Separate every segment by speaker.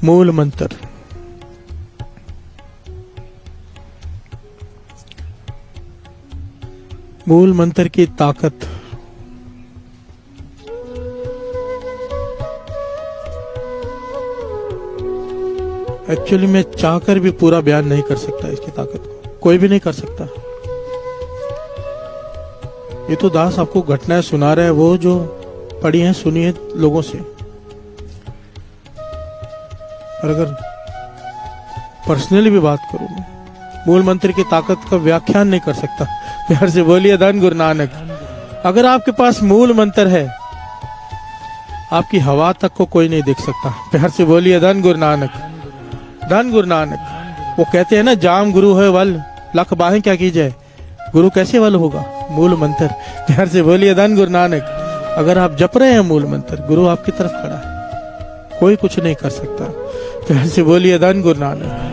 Speaker 1: मूल मंत्र। मूल मंत्र की ताकत एक्चुअली मैं चाहकर भी पूरा बयान नहीं कर सकता। इसकी ताकत को कोई भी नहीं कर सकता। ये तो दास आपको घटनाएं सुना रहा है, वो जो पढ़ी हैं सुनी है लोगों से। और अगर पर्सनली भी बात करूं मैं, मूल मंत्र की ताकत का व्याख्यान नहीं कर सकता। प्यार से बोलिए धन गुरु नानक। अगर आपके पास मूल मंत्र है, आपकी हवा तक को कोई नहीं देख सकता। प्यार से बोलिए धन गुरु नानक, धन गुरु नानक। वो कहते हैं ना, जाम गुरु है वल लख बाहें क्या की जाए। गुरु कैसे वल होगा? मूल मंत्र। प्यार से बोलिए धन गुरु नानक। अगर आप जप रहे हैं मूल मंत्र, गुरु आपकी तरफ खड़ा है, कोई कुछ नहीं कर सकता। प्यार से बोलिए धन गुरु नानक।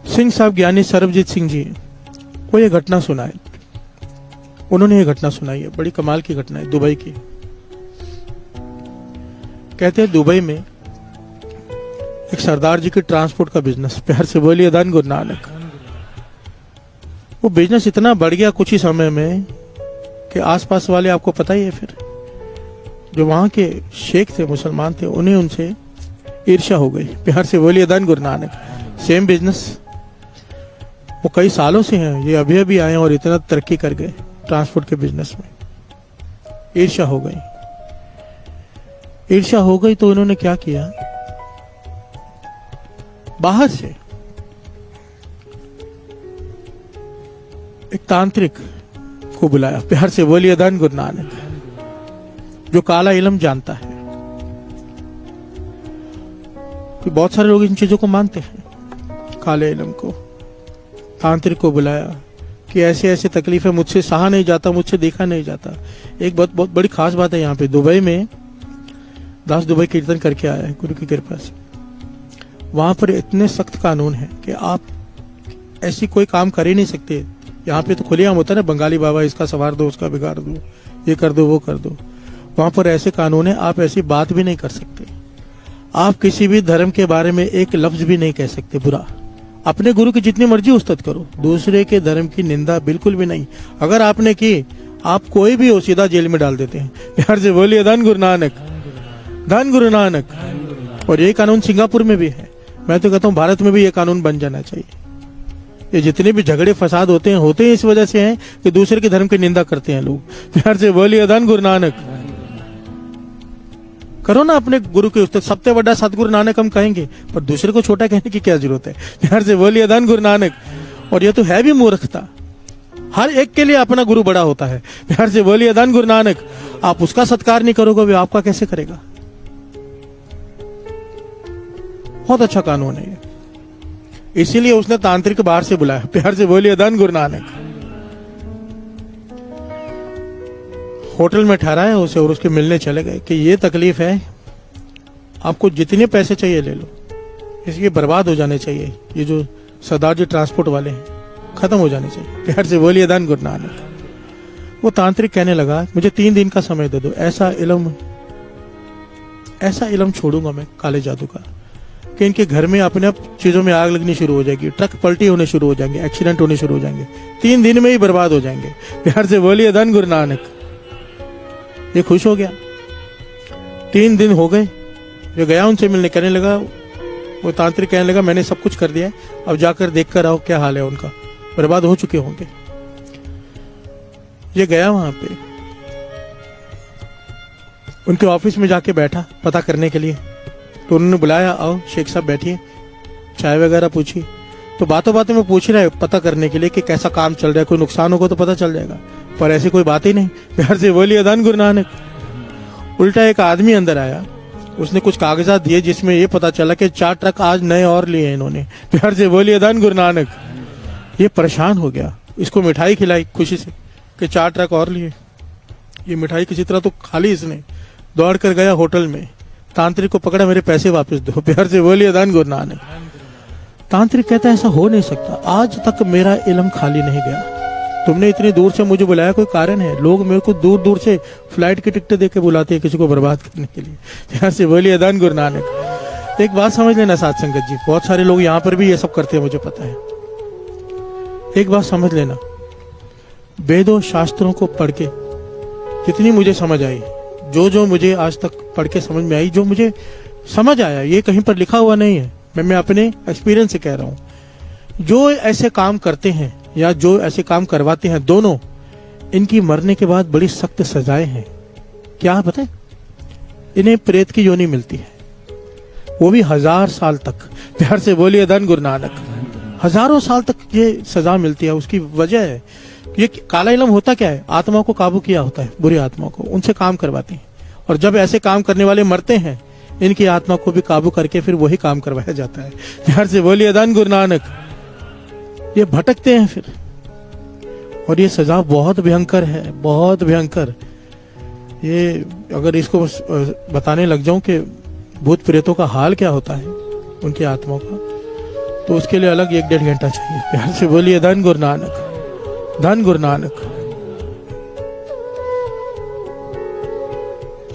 Speaker 1: सिंह साहब ज्ञानी सरबजीत सिंह जी, वो ये घटना सुनाए। उन्होंने ये घटना सुनाई है, बड़ी कमाल की घटना है, दुबई की। कहते हैं दुबई में एक सरदार जी के ट्रांसपोर्ट का बिजनेस। प्यार से बोलिए धन गुरु नानक। वो बिजनेस इतना बढ़ गया कुछ ही समय में कि आसपास वाले, आपको पता ही है, फिर जो वहां के शेख थे, मुसलमान थे, उन्हें उनसे ईर्ष्या हो गई। प्यार से बोलिए धन गुरु नानक। सेम बिजनेस, वो कई सालों से हैं, ये अभी अभी आए और इतना तरक्की कर गए ट्रांसपोर्ट के बिजनेस में। ईर्ष्या हो गई। ईर्ष्या हो गई तो इन्होंने क्या किया, बाहर से एक तांत्रिक को बुलाया। प्यार से बोलिए धन गुरु नानक। जो काला इल्म जानता है, कि बहुत सारे लोग इन चीजों को मानते हैं, काले इल्म को। तांत्रिक को बुलाया कि ऐसे ऐसे तकलीफ है, मुझसे सहा नहीं जाता, मुझसे देखा नहीं जाता। एक बहुत बड़ी खास बात है यहाँ पे दुबई में, दास दुबई कीर्तन करके आया है गुरु की कृपा से। वहां पर इतने सख्त कानून है कि आप ऐसी कोई काम कर ही नहीं सकते। यहाँ पे तो खुलेआम होता है ना, बंगाली बाबा इसका संवार दो, उसका बिगाड़ दो, ये कर दो, वो कर दो। वहां पर ऐसे कानून है, आप ऐसी बात भी नहीं कर सकते। आप किसी भी धर्म के बारे में एक लफ्ज भी नहीं कह सकते बुरा। अपने गुरु की जितनी मर्जी उस्तत करो, दूसरे के धर्म की निंदा बिल्कुल भी नहीं। अगर आपने की, आप कोई भी हो सीधा जेल में डाल देते हैं। प्यार से बोलिए धन गुरु नानक, धन गुरु नानक। और ये कानून सिंगापुर में भी है। मैं तो कहता हूँ भारत में भी ये कानून बन जाना चाहिए। ये जितने भी झगड़े फसाद होते हैं इस वजह से हैं कि दूसरे के धर्म की निंदा करते हैं लोग। प्यार से बोलिए धन गुरु नानक। करो ना अपने गुरु के उस्ताद, सबसे बड़ा सतगुरु नानक हम कहेंगे, पर दूसरे को छोटा कहने की क्या जरूरत है। प्यार से बोलिए धन गुरु नानक। और ये तो है भी मूर्खता। हर एक के लिए अपना गुरु बड़ा होता है। प्यार से बोलिए धन गुरु नानक। आप उसका सत्कार नहीं करोगे, वो आपका कैसे करेगा? बहुत अच्छा कानून है ये, इसीलिए उसने तांत्रिक बाहर से बुलाया। प्यार से बोलिए धन गुरु नानक। होटल में ठहराया उसे और उसके मिलने चले गए कि ये तकलीफ है, आपको जितने पैसे चाहिए ले लो, इसलिए बर्बाद हो जाने चाहिए। ये जो सरदार जी ट्रांसपोर्ट वाले हैं, खत्म हो जाने चाहिए। प्यार से बोलिए धन गुरु नानक। वो तांत्रिक कहने लगा, मुझे 3 दिन का समय दे दो, ऐसा इल्म छोड़ूंगा मैं काले जादू का कि इनके घर में अपने आप चीजों में आग लगनी शुरू हो जाएगी, ट्रक पलटी होने शुरू हो जाएंगे, एक्सीडेंट होने शुरू हो जाएंगे, 3 दिन में ही बर्बाद हो जाएंगे। प्यार से बोलिए धन गुरु नानक। ये खुश हो गया। 3 दिन हो गए, जो गया उनसे मिलने, कहने लगा, वो तांत्रिक कहने लगा, मैंने सब कुछ कर दिया है, अब जाकर देख कर आओ क्या हाल है उनका, बर्बाद हो चुके होंगे। ये गया वहां पे, उनके ऑफिस में जाके बैठा पता करने के लिए। तो उन्होंने बुलाया, आओ शेख साहब बैठिए, चाय वगैरह पूछी। तो बातों बातों में पूछ रहा है पता करने के लिए कि कैसा काम चल रहा है, कोई नुकसान होगा तो पता चल जाएगा, पर ऐसी कोई बात ही नहीं। प्यार से बोलिए धन गुरु नानक। उल्टा एक आदमी अंदर आया, उसने कुछ कागजात दिए जिसमें ये पता चला कि 4 ट्रक आज नए और लिए इन्होंने। प्यार से बोलिए धन गुरु नानक। ये परेशान हो गया, इसको मिठाई खिलाई खुशी से कि 4 ट्रक और लिए। ये मिठाई किसी तरह तो खाली इसने, दौड़ कर गया होटल में, तांत्रिक को पकड़ा, मेरे पैसे वापस दो। प्यार से बोलिए धन गुरु नानक। तांत्रिक कहता है ऐसा हो नहीं सकता, आज तक मेरा इल्म खाली नहीं गया। तुमने इतनी दूर से मुझे बुलाया, कोई कारण है। लोग मेरे को दूर दूर से फ्लाइट की टिकट दे के बुलाते हैं किसी को बर्बाद करने के लिए। यहाँ से बोलिए धन गुरु नानक। एक बात समझ लेना साथ संगत जी, बहुत सारे लोग यहाँ पर भी ये सब करते हैं, मुझे पता है। एक बात समझ लेना, वेदों शास्त्रों को पढ़ के जितनी मुझे समझ आई, जो मुझे आज तक पढ़ के समझ में आई, जो मुझे समझ आया, ये कहीं पर लिखा हुआ नहीं है, मैं अपने एक्सपीरियंस से कह रहा हूं। जो ऐसे काम करते हैं या जो ऐसे काम करवाते हैं, दोनों इनकी मरने के बाद बड़ी सख्त सजाएं हैं। क्या पता है? इन्हें प्रेत की योनि मिलती है, वो भी 1000 साल तक। प्यार से बोलिए धन गुरु नानक। हजारों साल तक ये सजा मिलती है। उसकी वजह है, ये काला इल्म होता क्या है? आत्मा को काबू किया होता है, बुरी आत्मा को, उनसे काम करवाते हैं। और जब ऐसे काम करने वाले मरते हैं, इनकी आत्मा को भी काबू करके फिर वही काम करवाया जाता है। प्यार से बोलिए धन गुरु नानक। ये भटकते हैं फिर, और ये सजा बहुत भयंकर है, बहुत भयंकर। ये अगर इसको बताने लग जाऊं कि भूत प्रेतों का हाल क्या होता है उनकी आत्माओं का, तो उसके लिए अलग 1-1.5 घंटा चाहिए। प्यार से बोलिए धन गुरु नानक, धन गुरु नानक।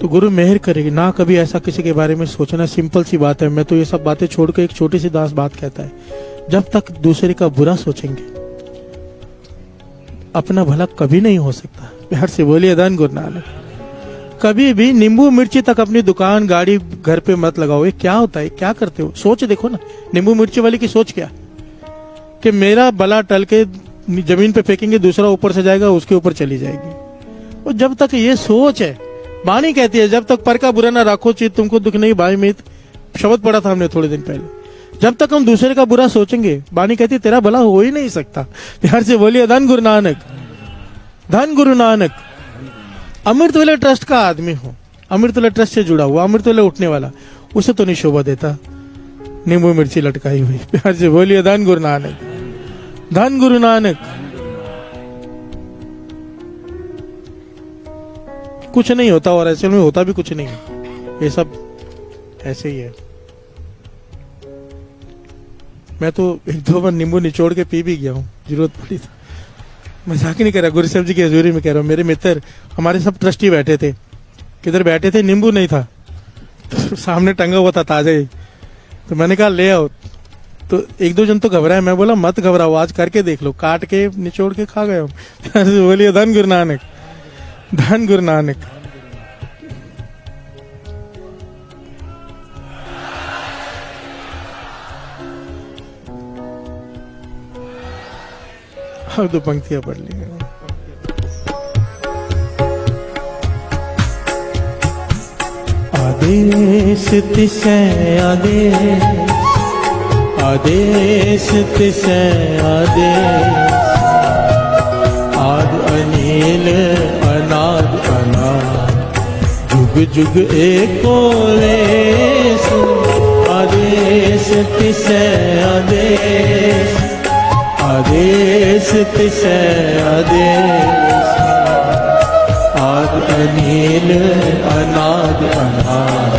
Speaker 1: तो गुरु मेहर करेगी ना, कभी ऐसा किसी के बारे में सोचना। सिंपल सी बात है। मैं तो ये सब बातें छोड़ के एक छोटी सी दास बात कहता है, जब तक दूसरे का बुरा सोचेंगे अपना भला कभी नहीं हो सकता। प्यार से बोलिए धन गुरु नानक। कभी भी नींबू मिर्ची तक अपनी दुकान, गाड़ी, घर पे मत लगाओ। ये क्या होता है? क्या करते हो? सोच देखो ना, नींबू मिर्ची वाली की सोच क्या, कि मेरा बला टल के जमीन पे फेंकेंगे, दूसरा ऊपर से जाएगा, उसके ऊपर चली जाएगी। और जब तक ये सोच है, वाणी कहती है जब तक पर का बुरा ना राखो चित तुमको दुख नहीं भाई मीत, शब्द पढ़ा था हमने थोड़े दिन पहले। जब तक हम दूसरे का बुरा सोचेंगे, वाणी कहती है तेरा भला हो ही नहीं सकता। प्यार से बोलिए धन गुरु नानक, धन गुरु नानक। अमृतवेला ट्रस्ट का आदमी हो, अमृतवेला ट्रस्ट से जुड़ा हुआ, अमृतवेला उठने वाला, उसे तो नहीं शोभा देता नींबू मिर्ची लटकाई हुई। प्यार से बोलिए धन गुरु नानक, धन गुरु नानक। कुछ नहीं होता, और ऐसे में होता भी कुछ नहीं है। ये सब ऐसे ही है। मैं तो 1-2 बार नींबू निचोड़ के पी भी गया हूँ, जरूरत पड़ी तो। मजाक ही नहीं कर रहा, गुरु साहब जी की हजूरी में कह रहा हूँ। मेरे मित्र, हमारे सब ट्रस्टी बैठे थे, किधर बैठे थे, नींबू नहीं था तो सामने टंगा हुआ था ताजा ही, तो मैंने कहा ले आओ। तो 1-2 जन तो घबराए, मैं बोला मत घबराओ, आज करके देख लो। काट के निचोड़ के खा गए हम। बोलिए धन गुरु नानक, धन गुरु नानक। अब 2 पंक्तियां पढ़ ली। आदेश तिसै आदेश, आदेश तिसै आदेश, आद अनिल अनाद अनाद, जुग जुग एको लेस। आदेश तिसै आदेश, आदेश तिसै आदेश, आद अनिल अनाद अनाद,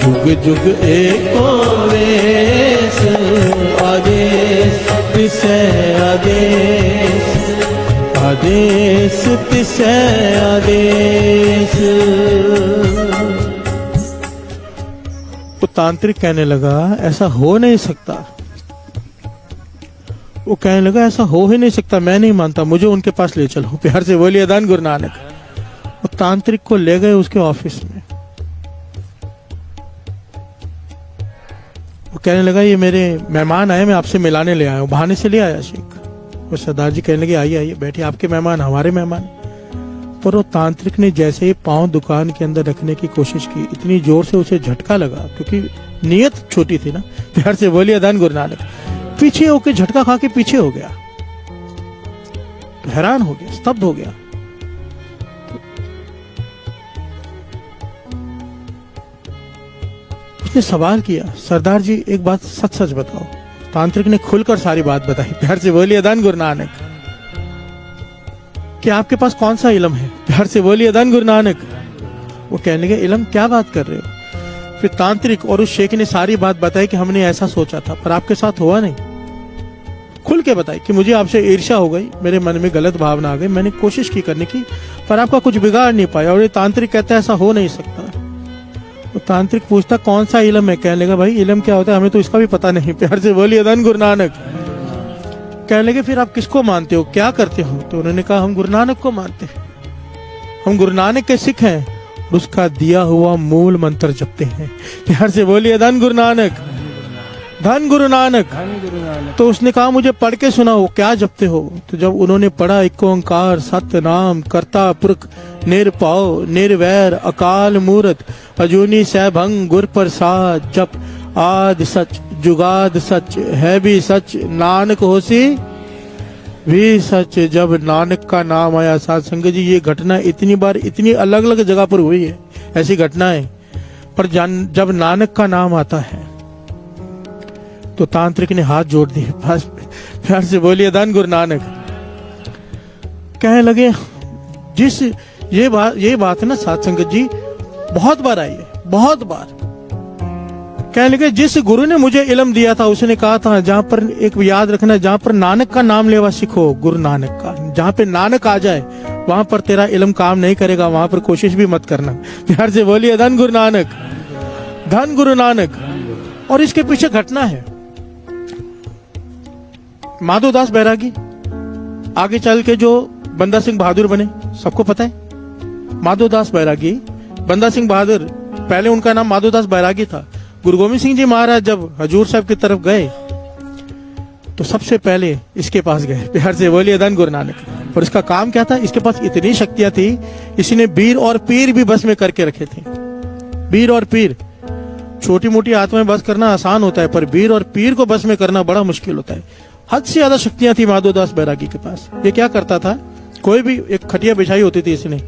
Speaker 1: जुग जुग एको वेस। आदेश तिसै आदेश, आदेश तिसै आदेश। वो तांत्रिक कहने लगा ऐसा हो नहीं सकता। वो कहने लगा ऐसा हो ही नहीं सकता, मैं नहीं मानता, मुझे उनके पास ले चलो। प्यार से बोलिए धन गुरु नानक। वो तांत्रिक को ले गए उसके ऑफिस में। वो कहने लगा ये मेरे मेहमान आए, मैं आपसे मिलाने ले आया हूं। बहाने से ले आया शेख। और सरदार जी कहने लगे आइए आइए बैठिए, आपके मेहमान हमारे मेहमान। पर वो तांत्रिक ने जैसे ही पांव दुकान के अंदर रखने की कोशिश की, इतनी जोर से उसे झटका लगा, क्योंकि नीयत छोटी थी ना। प्यार से बोलिए धन गुरु नानक। पीछे होके झटका खा के पीछे हो गया, तो हैरान हो गया, स्तब्ध हो गया। उसने सवाल किया, सरदार जी एक बात सच सच बताओ। तांत्रिक ने खुलकर सारी बात बताई। प्यार से बोलिए धन गुरु नानक। कि आपके पास कौन सा इल्म है? प्यार से बोलिए धन गुरु नानक। वो कहने लगे इल्म क्या बात कर रहे हो? फिर तांत्रिक और उस शेख ने सारी बात बताई कि हमने ऐसा सोचा था पर आपके साथ हुआ नहीं। खुल के बताई कि मुझे आपसे ईर्ष्या हो गई, मेरे मन में गलत भावना आ गई, मैंने कोशिश की करने की पर आपका कुछ बिगाड़ नहीं पाया। और ये तांत्रिक कहता है ऐसा हो नहीं सकता। तो तांत्रिक पूछता कौन सा इलम है? कहने लगा भाई इलम क्या होता है हमें तो इसका भी पता नहीं। प्यार से बोलिए धन गुरु नानक। कहने लगे फिर आप किसको मानते हो, क्या करते हो? तो उन्होंने कहा हम गुरु नानक को मानते हैं, हम गुरु नानक के सिख हैं, उसका दिया हुआ मूल मंत्र जपते हैं। प्यार से बोलिए धन गुरु नानक, धन गुरु नानक। तो उसने कहा मुझे पढ़ के सुनाओ क्या जपते हो? तो जब उन्होंने पढ़ा एक ओंकार सत्य नाम करता पुरख निरपौ निर्वैर अकाल मूरत अजूनी सैभंग गुर प्रसाद जप आद सच जुगाद सच है भी सच नानक होसी भी सच। जब नानक का नाम आया, साध संगत जी ये घटना इतनी बार इतनी अलग अलग जगह पर हुई है ऐसी घटनाएं, पर जब नानक का नाम आता है तो तांत्रिक ने हाथ जोड़ दिए, प्यार से बोलिए धन गुरु नानक। कहने लगे जिस ये बात ना साध संगत जी बहुत बार आई है, बहुत बार। कहने लगे जिस गुरु ने मुझे इल्म दिया था उसने कहा था जहां पर एक याद रखना, जहां पर नानक का नाम लेवा सीखो, गुरु नानक का, जहां पे नानक आ जाए वहां पर तेरा इल्म काम नहीं करेगा, वहां पर कोशिश भी मत करना। प्यार से बोलिए धन गुरु नानक, धन गुरु नानक। और इसके पीछे घटना है माधोदास बैरागी, आगे चल के जो बंदा सिंह बहादुर बने, सबको पता है। माधोदास बैरागी, बंदा सिंह बहादुर, पहले उनका नाम माधोदास बैरागी था। गुरु गोविंद सिंह जी महाराज जब हजूर साहब की तरफ गए तो सबसे पहले इसके पास गए। प्यार से बोलिए धन गुरु नानक। और इसका काम क्या था? इसके पास इतनी शक्तियां थी, इसने वीर और पीर भी बस में करके रखे थे। वीर और पीर, छोटी मोटी आत्माएं बस करना आसान होता है, पर वीर और पीर को बस में करना बड़ा मुश्किल होता है। हद से ज्यादा शक्तियां थी माधोदास बैरागी के पास। ये क्या करता था, कोई भी एक खटिया बिछाई होती थी, इसने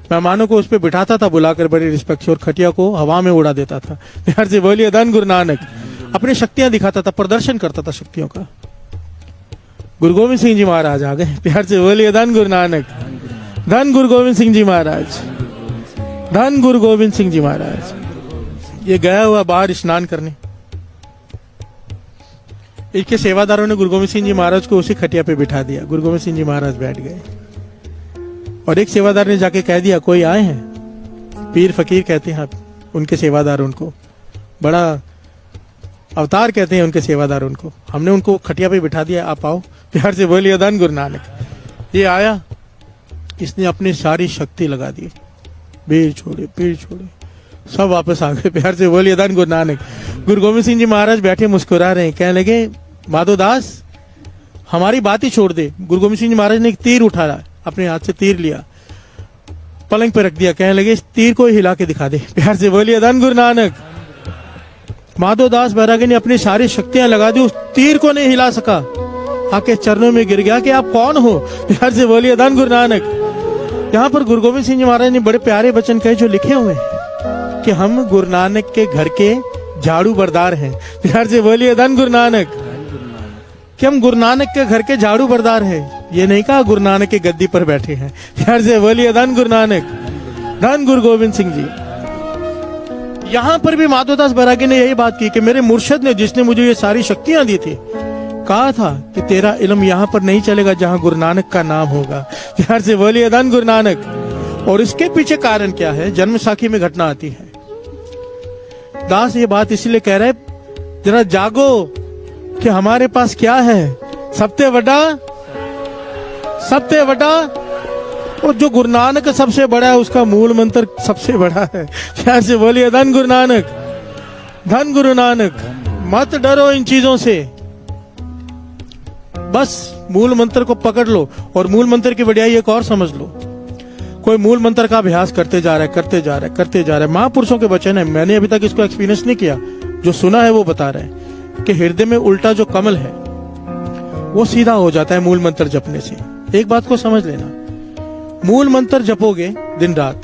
Speaker 1: मेहमानों को उस पर बिठाता था बुलाकर बड़ी रिस्पेक्ट से, और खटिया को हवा में उड़ा देता था। प्यार से बोलिए धन गुरु नानक। अपनी शक्तियां दिखाता था, प्रदर्शन करता था शक्तियों का। गुरु गोविंद सिंह जी महाराज आ गए। प्यार से बोलिए धन गुरु नानक, धन गुरु गोविंद सिंह जी महाराज, धन गुरु गोविंद सिंह जी महाराज। ये गया हुआ बाहर स्नान करने, इसके सेवादारों ने गुरु गोविंद सिंह जी महाराज को उसी खटिया पे बिठा दिया। गुरु गोविंद सिंह जी महाराज बैठ गए और एक सेवादार ने जाके कह दिया कोई आए हैं, पीर फकीर कहते हैं उनके सेवादार, उनको बड़ा अवतार कहते हैं उनके सेवादार उनको, हमने उनको खटिया पे बिठा दिया, आप आओ। प्यार से बोलिए धन गुरु नानक। ये आया, इसने अपनी सारी शक्ति लगा दी, पीर छोड़े सब वापस आ गए। प्यार से बोलिए धन गुरु नानक। गुरु गोविंद सिंह जी महाराज बैठे मुस्कुरा रहे हैं, कहने लगे माधोदास हमारी बात ही छोड़ दे। गुरु गोविंद सिंह जी महाराज ने एक तीर उठाया, अपने हाथ से तीर लिया, पलंग पे रख दिया, कहने लगे इस तीर को हिला के दिखा दे। प्यार से बोलिए धन गुरु नानक। माधोदास बैरागी ने अपनी सारी शक्तियां लगा दी, उस तीर को नहीं हिला सका, आके चरणों में गिर गया कि आप कौन हो? प्यार से बोलिए धन गुरु नानक। यहाँ पर गुरु गोविंद सिंह जी महाराज ने बड़े प्यारे वचन कहे जो लिखे हुए हैं कि हम गुरु नानक के घर के झाड़ू बरदार हैं। प्यार से बोलिए धन गुरु नानक, कि हम गुरु नानक के घर के झाड़ू बरदार हैं। ये नहीं कहा गुरु नानक की गद्दी पर बैठे हैं। प्यार से बोलिए धन गुरु नानक, धन गुरु गोविंद सिंह जी। यहां पर भी माधोदास बैरागी ने यही बात की कि मेरे मुर्शद ने, जिसने मुझे ये सारी शक्तियां दी थी, कहा था कि तेरा इल्म यहां पर नहीं चलेगा जहां गुरु नानक का नाम होगा। प्यार से बोलिए धन गुरु नानक। और इसके पीछे कारण क्या है? जन्म साखी में घटना आती है। दास ये बात इसलिए कह रहे, जरा जागो कि हमारे पास क्या है, सबसे बड़ा और जो गुरु नानक सबसे बड़ा है, उसका मूल मंत्र सबसे बड़ा है। प्यार से बोलिए धन गुरु नानक, धन गुरु नानक। मत डरो इन चीजों से, बस मूल मंत्र को पकड़ लो। और मूल मंत्र की बढ़िया एक और समझ लो, कोई मूल मंत्र का अभ्यास करते जा रहा है। महापुरुषों के वचन है, मैंने अभी तक इसको एक्सपीरियंस नहीं किया, जो सुना है वो बता रहे हैं कि हृदय में उल्टा जो कमल है वो सीधा हो जाता है मूल मंत्र जपने से। एक बात को समझ लेना, मूल मंत्र जपोगे दिन रात,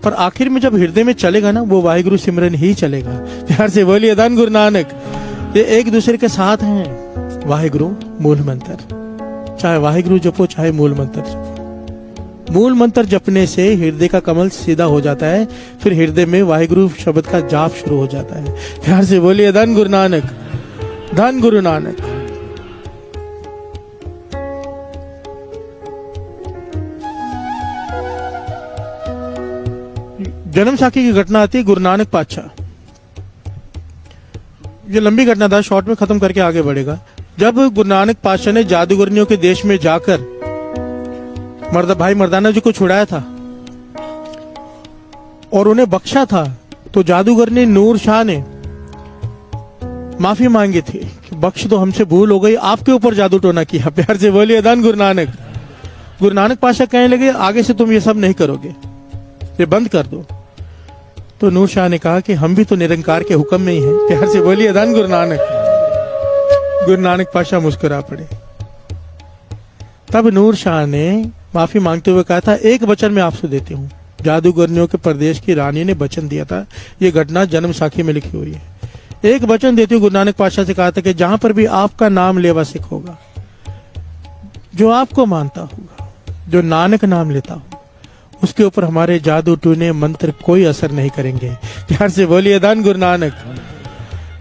Speaker 1: पर आखिर में जब हृदय में चलेगा ना, वो वाहिगुरु सिमरन ही चलेगा। प्यार से बोलिए धन गुरु नानक। ये एक दूसरे के साथ हैं, वाहिगुरु मूल मंत्र, चाहे वाहिगुरु जपो चाहे मूल मंत्र जपो। मूल मंत्र जपने से हृदय का कमल सीधा हो जाता है, फिर हृदय में वाहिगुरु शब्द का जाप शुरू हो जाता है। प्यार से बोलिए धन गुरु नानक, धन गुरु नानक। जन्म साखी की घटना आती है गुरु नानक पातशाह। ये लंबी घटना था, शॉर्ट में खत्म करके आगे बढ़ेगा। जब गुरु नानक पातशाह ने जादूगरनियों के देश में जाकर भाई मर्दाना जी को छुड़ाया था और उन्हें बख्शा था, तो जादूगरनी नूर शाह ने माफी मांगी थी कि बख्श दो, हमसे भूल हो गई, आपके ऊपर जादू टोना किया। प्यार से बोलिए धन गुरु नानक। गुरु नानक पातशाह कहने लगे आगे से तुम ये सब नहीं करोगे, ये बंद कर दो। तो नूर शाह ने कहा कि हम भी तो निरंकार के हुक्म में ही हैं। प्यार से बोलिए धन गुरु नानक। गुरु नानक पातशाह मुस्कुरा पड़े। तब नूर शाह ने माफी मांगते हुए कहा था, एक वचन मैं आपसे देती हूँ। जादूगरनियों के प्रदेश की रानी ने वचन दिया था, ये घटना जन्म साखी में लिखी हुई है। एक वचन देती हूँ, गुरु नानक पातशाह से कहा था कि जहां पर भी आपका नाम लेवा सिख होगा, जो आपको मानता होगा, जो नानक नाम लेता हो, उसके ऊपर हमारे जादू टूने मंत्र कोई असर नहीं करेंगे। प्यार से बोलिए धन गुरु नानक।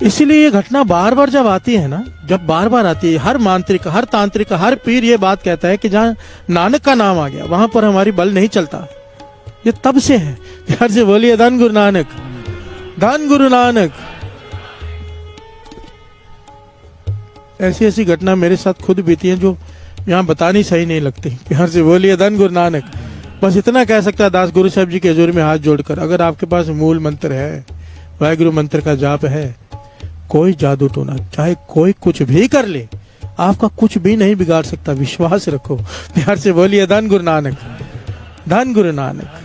Speaker 1: इसलिए ये घटना बार बार जब आती है ना, जब बार बार आती है, हर मांत्रिक, हर तांत्रिक, हर पीर ये बात कहता है कि जहां नानक का नाम आ गया वहां पर हमारी बल नहीं चलता। ये तब से है। प्यार से बोलिए धन गुरु नानक, धन गुरु नानक। ऐसी ऐसी घटना मेरे साथ खुद बीती है जो यहाँ बतानी सही नहीं लगती। प्यार से बोलिए धन गुरु नानक। बस इतना कह सकता है दास गुरु साहब जी के हजूर में हाथ जोड़कर, अगर आपके पास मूल मंत्र है, वाहिगुरु मंत्र का जाप है, कोई जादू टोना चाहे कोई कुछ भी कर ले, आपका कुछ भी नहीं बिगाड़ सकता। विश्वास रखो। प्यार से बोलिए धन गुरु नानक, धन गुरु नानक।